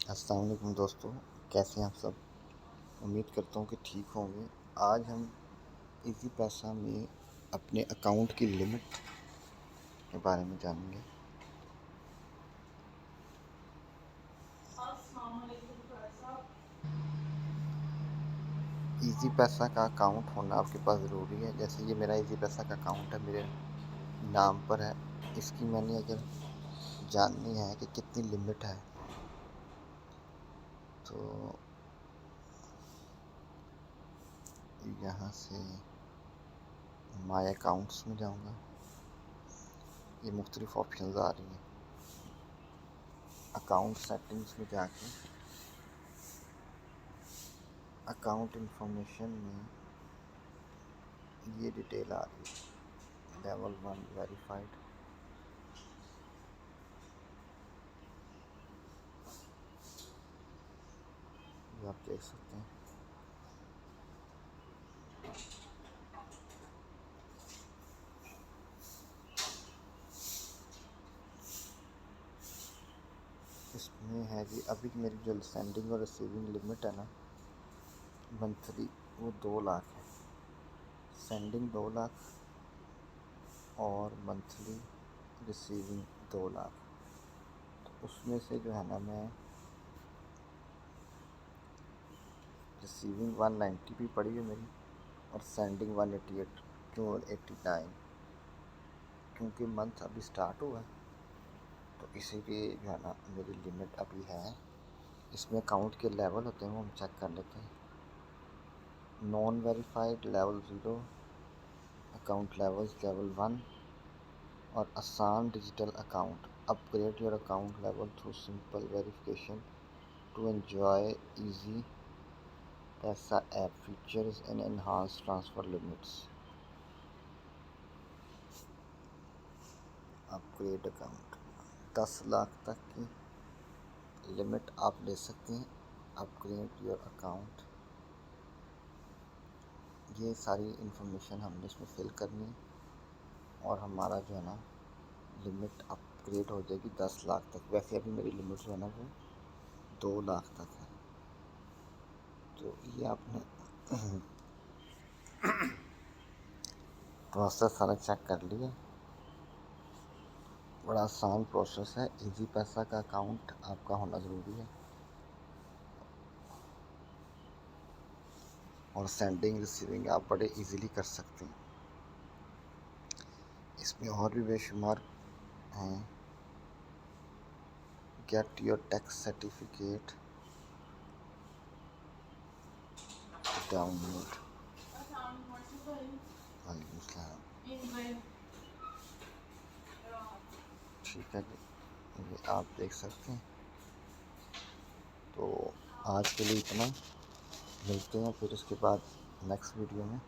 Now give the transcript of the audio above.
अस्सलाम वालेकुम दोस्तों, कैसे हैं आप सब। उम्मीद करता हूँ कि ठीक होंगे। आज हम इजी पैसा में अपने अकाउंट की लिमिट के बारे में जानेंगे। इजी पैसा का अकाउंट होना आपके पास ज़रूरी है। जैसे ये मेरा इजी पैसा का अकाउंट है, मेरे नाम पर है। इसकी मैंने अगर जाननी है कि कितनी लिमिट है, तो यहाँ से माय अकाउंट्स में जाऊँगा। ये मुख्तलिफ ऑप्शंस आ रही हैं। अकाउंट सेटिंग्स में जाके अकाउंट इंफॉर्मेशन में ये डिटेल आ रही है, लेवल 1 वेरीफाइड। ये आप देख सकते हैं। इसमें है जी, अभी मेरी जो सेंडिंग और रिसीविंग लिमिट है ना मंथली, वो 2 लाख है। सेंडिंग 2 लाख और मंथली रिसीविंग 2 लाख। तो उसमें से जो है ना, मैं रिसीविंग 190 भी पड़ी है मेरी, और सेंडिंग 188 टू 89, क्योंकि मंथ अभी स्टार्ट हुआ है, तो इसीलिए जो है ना मेरी लिमिट अभी है। इसमें अकाउंट के लेवल होते हैं, वो हम चेक कर लेते हैं। Non verified level 0, account levels level 1, और आसान digital account. Upgrade your account level through simple verification to enjoy Easypaisa app features and enhance transfer limits. Upgrade account 10 lakh तक की लिमिट आप ले सकते हैं। अपग्रेड योर अकाउंट, ये सारी इन्फॉर्मेशन हमने इसमें फिल करनी है, और हमारा जो है ना लिमिट अपग्रेड हो जाएगी 10 लाख तक। वैसे अभी मेरी लिमिट जो है ना वो 2 लाख तक है। तो ये आपने प्रोसेस सारा चेक कर लिया। बड़ा आसान प्रोसेस है। इजी पैसा का अकाउंट आपका होना ज़रूरी है, और सेंडिंग रिसीविंग आप बड़े इजीली कर सकते हैं। इसमें और भी बेशुमार हैं। Get your tax certificate download. वालेकुम सलाम। ठीक है जी, ये आप देख सकते हैं। तो आज के लिए इतना, मिलते हैं फिर उसके बाद नेक्स्ट वीडियो में।